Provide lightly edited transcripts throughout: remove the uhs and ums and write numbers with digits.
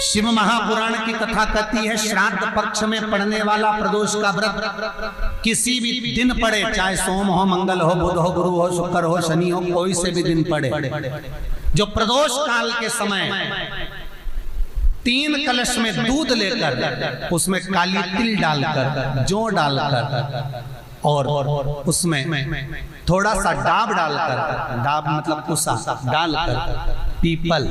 शिव महापुराण की कथा कहती है, श्राद्ध पक्ष में पड़ने वाला प्रदोष का व्रत किसी भी दिन पड़े, चाहे सोम हो, मंगल हो, बुध हो, गुरु हो, शुक्र हो, शनि हो, कोई से भी दिन पड़े, जो प्रदोष काल के समय 3 कलश में दूध लेकर उसमें काली तिल डालकर, जौ डालकर और उसमें थोड़ा सा डाब डालकर, डाब मतलब कुसा डालकर पीपल,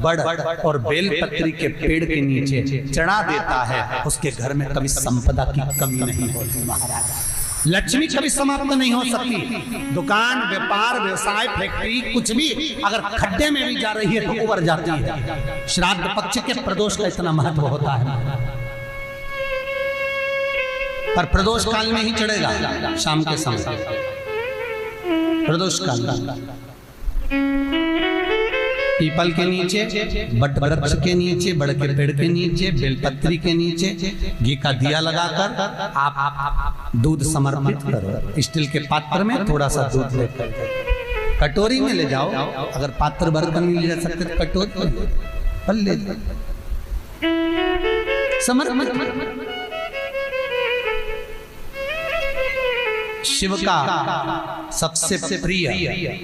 बड़ और बेलपत्री के पेड़ के नीचे चढ़ा देता है, उसके घर में कभी संपदा की कमी नहीं होती महाराज। लक्ष्मी कभी समाप्त नहीं हो सकती। दुकान, व्यापार, व्यवसाय, फैक्ट्री कुछ भी अगर खड्डे में भी जा रही है तो उबर जाती है। श्राद्ध पक्ष के प्रदोष का इतना महत्व होता है, पर प्रदोष काल में ही चढ़ेगा, शाम के समय प्रदोष काल पीपल के नीचे, बट वृक्ष के नीचे, बड़ के पेड़ के नीचे, बेलपत्री के नीचे घी का दिया लगाकर आप दूध समर्पित करो। स्टील के पात्र में थोड़ा सा दूध लेकर कटोरी में ले जाओ, अगर पात्र भर कर नहीं ले जा सकते तो कटोरी पर ले समर्पित। शिव का सबसे प्रिय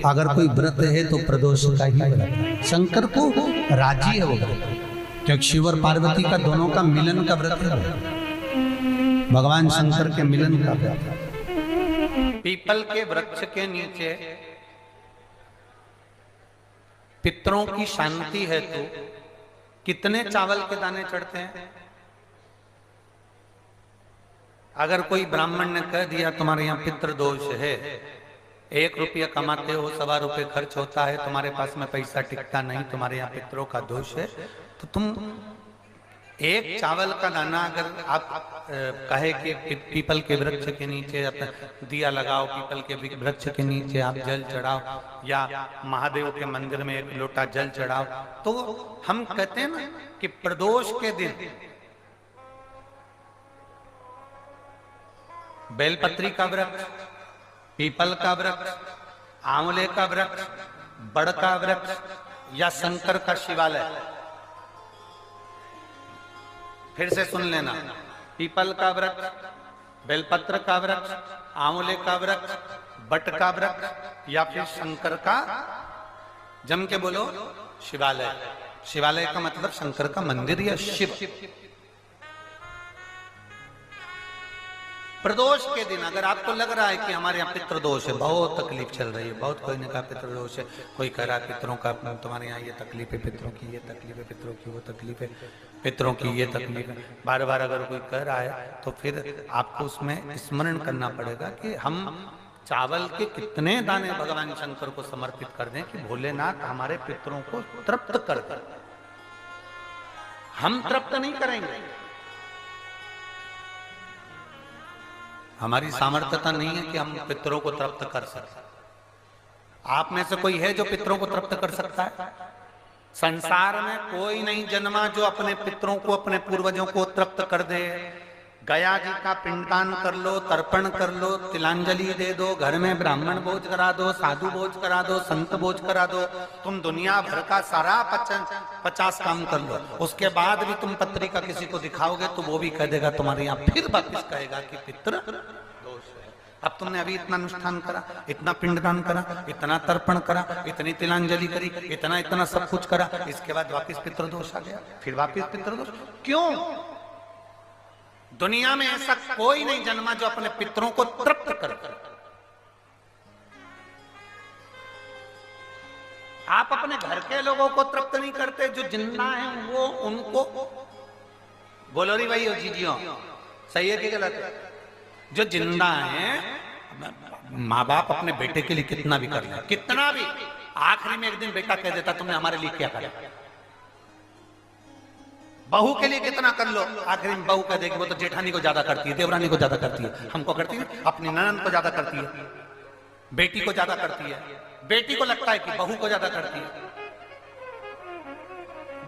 अगर कोई व्रत है तो प्रदोष का ही व्रत है। शंकर को राजी है वो व्रत, क्योंकि शिव और पार्वती का दोनों का मिलन का व्रत है, भगवान शंकर के मिलन का व्रत। पीपल के वृक्ष के नीचे पितरों की शांति है तो कितने चावल के दाने चढ़ते हैं? अगर कोई ब्राह्मण ने कह दिया तुम्हारे यहाँ पितृ दोष है, 1 रुपया कमाते हो, 1.25 रुपये खर्च होता है, तुम्हारे पास में पैसा टिकता नहीं, तुम्हारे यहाँ पितरों का दोष है, तो तुम 1 चावल का दाना अगर आप कहे कि पीपल के वृक्ष के नीचे दिया लगाओ, पीपल के वृक्ष के नीचे आप जल चढ़ाओ, या महादेव के मंदिर में 1 लोटा जल चढ़ाओ, तो हम कहते हैं ना कि प्रदोष के दिन बेलपत्री का वृक्ष, पीपल का वृक्ष, आंवले का वृक्ष, बड़ का वृक्ष या शंकर का शिवालय, फिर से सुन लेना, पीपल का वृक्ष, बेलपत्र का वृक्ष, आंवले का वृक्ष, बट का वृक्ष या फिर शंकर का, जम के बोलो, शिवालय। शिवालय का मतलब शंकर का मंदिर या शिव। प्रदोष के दिन अगर आपको लग रहा है कि हमारे यहाँ पितृदोष है, बहुत तकलीफ चल रही है, बहुत कोई ने कहा पितृदोष है, कोई कह रहा है पितरों का, तुम्हारे यहाँ ये तकलीफ है, पितरों की ये तकलीफ है, पितरों की वो तकलीफ है, पितरों की ये तकलीफ है, बार बार अगर कोई कह रहा है तो फिर आपको उसमें स्मरण करना पड़ेगा कि हम चावल के कितने दाने भगवान शंकर को समर्पित कर दें कि भोलेनाथ हमारे पितरों को तृप्त कर दें। हम तृप्त नहीं करेंगे, हमारी सामर्थ्यता नहीं है कि हम पितरों को तृप्त कर सकते। आप में से कोई है जो पितरों को तृप्त कर सकता है? संसार में कोई नहीं जन्मा जो अपने पितरों को, अपने पूर्वजों को तृप्त कर दे। गया जी का पिंडदान कर लो, तर्पण कर लो, तिलांजलि दे दो, घर में ब्राह्मण भोज करा दो, साधु भोज करा दो, संत भोज करा दो, तुम दुनिया भर का सारा 50 काम कर लो, उसके बाद भी तुम पत्रिका किसी को दिखाओगे तो वो भी कह देगा तुम्हारे यहाँ, फिर वापिस कहेगा कि पितृ दोष है। अब तुमने अभी इतना अनुष्ठान करा, इतना पिंडदान करा, इतना तर्पण करा, इतनी तिलांजलि करी, इतना सब कुछ करा, इसके बाद वापिस पितृदोष आ गया, फिर वापिस पितृदोष। क्यों? दुनिया में ऐसा कोई नहीं जन्मा जो अपने पितरों को तृप्त कर। आप अपने घर के लोगों को तृप्त नहीं करते, जो जिंदा हैं वो उनको बोलो री भाई जीजियो, सही है कि गलत है? जो जिंदा हैं, माँ बाप अपने बेटे के लिए कितना भी कर ले, कितना भी, आखिरी में एक दिन बेटा कह देता तुमने हमारे लिए क्या करा। बहू के लिए कितना कर लो, आखिरी में बहू कह देगी वो तो जेठानी को ज्यादा करती है, देवरानी को ज्यादा करती है, हमको करती है, अपनी ननद को ज्यादा करती है, बेटी को ज्यादा करती है, बेटी को लगता है कि बहू को ज्यादा करती है,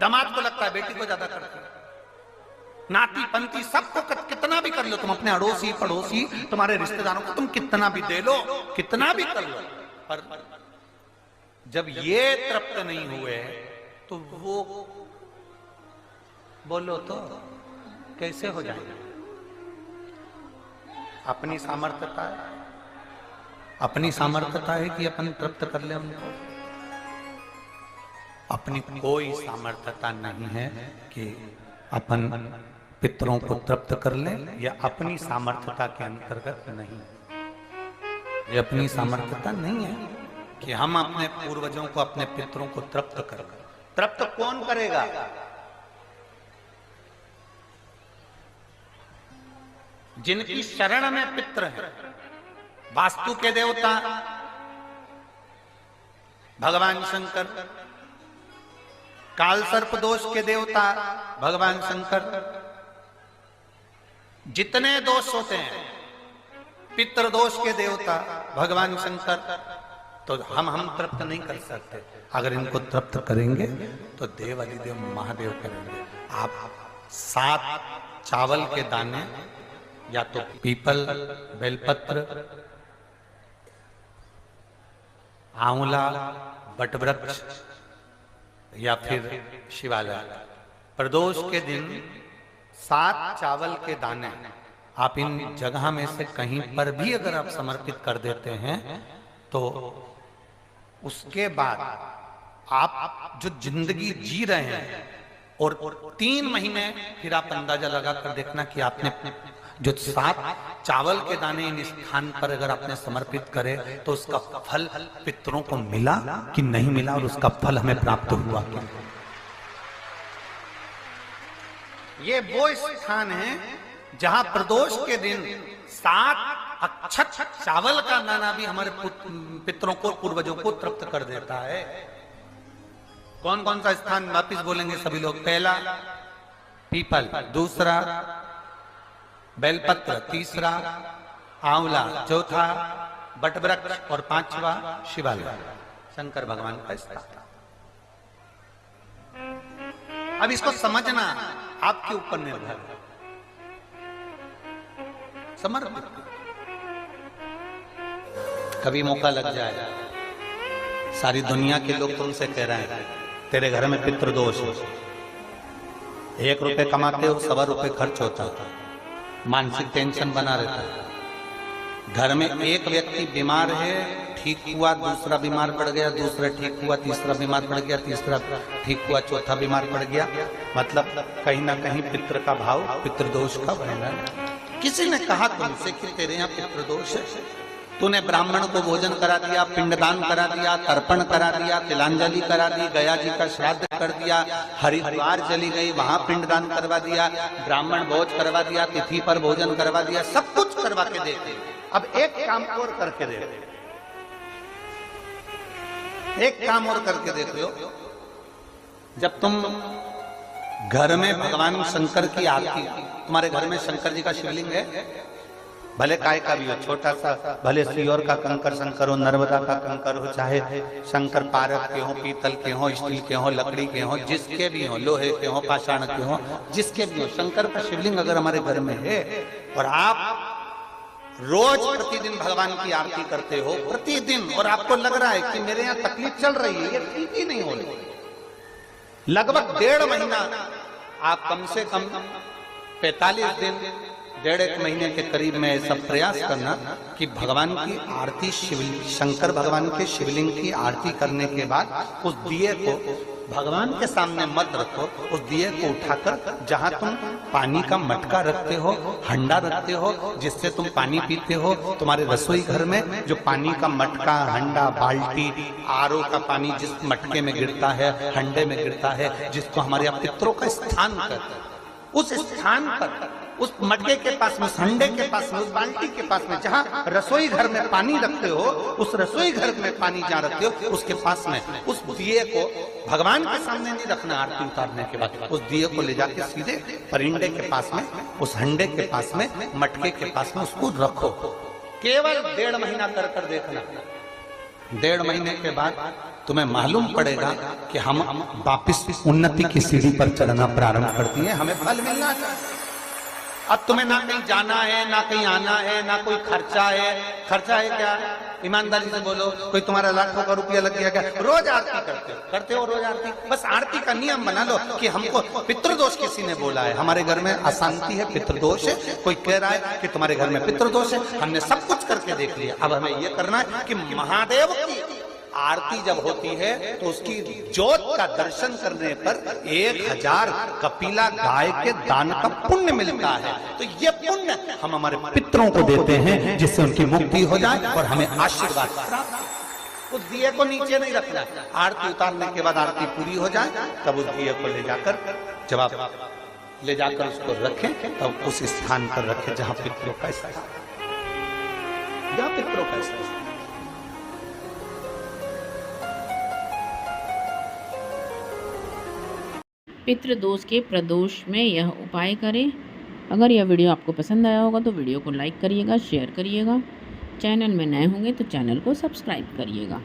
दामाद को लगता है बेटी को ज्यादा करती है, नाती पंती सबको कितना भी कर लो, तुम अपने अड़ोसी पड़ोसी तुम्हारे रिश्तेदारों को तुम कितना भी दे लो, कितना भी कर लो, पर जब ये तृप्त नहीं हुए तो वो बोलो तो कैसे हो जाएंगे? अपनी सामर्थ्यता है, अपनी सामर्थ्यता है कि अपन तृप्त कर ले उनको। अपनी कोई सामर्थ्यता नहीं है कि अपन पितरों को तृप्त कर ले, या अपनी सामर्थ्यता के अंतर्गत नहीं। ये अपनी सामर्थ्यता नहीं है कि हम अपने पूर्वजों को, अपने पितरों को तृप्त कर। तृप्त कौन करेगा? जिनकी शरण में पित्र है। वास्तु के देवता भगवान शंकर, काल सर्प दोष के देवता भगवान शंकर। जितने दोष होते हैं, पितृ दोष के देवता भगवान शंकर, तो हम तृप्त नहीं कर सकते। अगर इनको तृप्त करेंगे तो देव अधिदेव महादेव करेंगे। आप 7 चावल के दाने, या तो पीपल, बेलपत्र, आंवला, बटवृक्ष, या फिर शिवालय, प्रदोष के दिन 7 चावल के दाने आप इन जगह में से कहीं पर भी अगर आप समर्पित कर देते हैं, तो उसके बाद आप जो जिंदगी जी रहे हैं, और 3 महीने फिर आप अंदाजा लगा कर देखना कि आपने जो 7 चावल के दाने इन स्थान पर अगर आपने समर्पित करे, तो उसका फल पितरों को मिला कि नहीं मिला, और उसका फल हमें प्राप्त हुआ क्या। ये वो स्थान है जहां प्रदोष के दिन 7 अक्षत चावल का दाना भी हमारे पितरों को, पूर्वजों को तृप्त कर देता है। कौन कौन सा स्थान वापिस बोलेंगे सभी लोग? पहला पीपल, दूसरा बेलपत्र, तीसरा आंवला, चौथा बटवृक्ष, और 5वां शिवालय, शंकर भगवान का स्थान। अब इसको समझना आपके ऊपर निर्भर है। समर्पित कभी मौका लग जाए, सारी दुनिया के लोग तुमसे कह रहे हैं तेरे घर में पितृदोष है, 1 रुपए कमाते हो 1.25 रुपए खर्च होता है, मानसिक टेंशन बना रहता है। घर में एक व्यक्ति बीमार है, ठीक हुआ, दूसरा बीमार पड़ गया, दूसरा ठीक हुआ, तीसरा बीमार पड़ गया, तीसरा ठीक हुआ, चौथा बीमार पड़ गया। मतलब कहीं ना कहीं पितृ का भाव, पितृदोष का वर्णन। किसी ने कहा तुमसे कि तेरे यहाँ पितृदोष है, तूने ब्राह्मण को भोजन करा दिया, पिंडदान करा दिया, तर्पण करा दिया, तिलांजलि करा दी, गया जी का श्राद्ध कर दिया, हरिद्वार चली गई, वहां पिंडदान करवा दिया, ब्राह्मण भोज करवा दिया, तिथि पर भोजन करवा दिया, सब कुछ करवा के देते। अब एक काम और करके देखो, एक काम और करके देखो। जब तुम घर में भगवान शंकर की आरती, तुम्हारे घर में शंकर जी का शिवलिंग है, भले काय का भी हो, छोटा सा, भले सियोर का कंकर शंकर हो, नर्मदा का कंकर हो, चाहे शंकर पारक के हो, पीतल के हो, स्टील के हो, लकड़ी के हो, जिसके भी हो, लोहे के हो, पाषाण के हो, जिसके भी हो, शंकर का शिवलिंग अगर हमारे घर में है, और आप रोज प्रतिदिन भगवान की आरती करते हो, प्रतिदिन, और आपको लग रहा है कि मेरे यहाँ तकलीफ चल रही है, ये ठीक ही नहीं हो रही, लगभग 1.5 महीना आप कम से कम 45 दिन, 1.5 महीने के करीब में ऐसा प्रयास करना कि भगवान की आरती, शंकर भगवान के शिवलिंग की आरती करने के बाद उस दिए को भगवान के सामने मत रखो, उस दिए को उठाकर जहां तुम पानी का मटका रखते हो, हंडा रखते हो, जिससे तुम पानी पीते हो, तुम्हारे रसोई घर में जो पानी का मटका, हंडा, बाल्टी, आरओ का पानी जिस मटके में गिरता है, हंडे में गिरता है, जिसको हमारे यहाँ पितरों का स्थान कहते हैं, उस स्थान पर, उस मटके के पास में, हंडे के पास में, उस बाल्टी के पास में, जहां रसोई घर में पानी रखते हो, उस रसोई घर में पानी जहां रखते हो, उसके पास में उस दिए को भगवान के सामने नहीं रखना। आरती उतारने के बाद उस दिए को ले जाके सीधे परिंडे के पास में, उस हंडे के पास में, मटके के पास में उसको रखो। केवल 1.5 महीना कर देखना। 1.5 महीने के बाद तुम्हें मालूम पड़ेगा कि हम वापिस उन्नति की सीढ़ी पर चढ़ना प्रारंभ करती है, हमें फल मिलना चाहिए। अब तुम्हें ना कहीं जाना है, ना कहीं आना है, ना कोई खर्चा है। खर्चा है क्या? ईमानदारी से बोलो, कोई तुम्हारा लाखों का रुपया लग गया क्या? रोज आरती करते हो रोज आरती। बस आरती का नियम बना लो कि हमको पितृदोष किसी ने बोला है, हमारे घर में अशांति है, पितृदोष है, कोई कह रहा है कि तुम्हारे घर में पितृदोष है। हमने सब कुछ करके देख लिया, अब हमें ये करना है कि महादेव की आरती जब होती है तो उसकी ज्योत का दर्शन करने पर 1000 कपिला गाय के दान का पुण्य मिलता है। तो ये पुण्य हम हमारे पितरों को देते हैं, जिससे उनकी मुक्ति हो जाए और हमें आशीर्वाद प्राप्त। उस दिए को नीचे नहीं रखना, आरती उतारने के बाद आरती पूरी हो जाए तब उस दिए को ले जाकर, जब आप ले जाकर उसको रखें तब उस स्थान पर रखें जहां पितरों का स्थान, जहां पितरों का स्थान। पितृदोष के प्रदोष में यह उपाय करें। अगर यह वीडियो आपको पसंद आया होगा तो वीडियो को लाइक करिएगा, शेयर करिएगा। चैनल में नए होंगे तो चैनल को सब्सक्राइब करिएगा।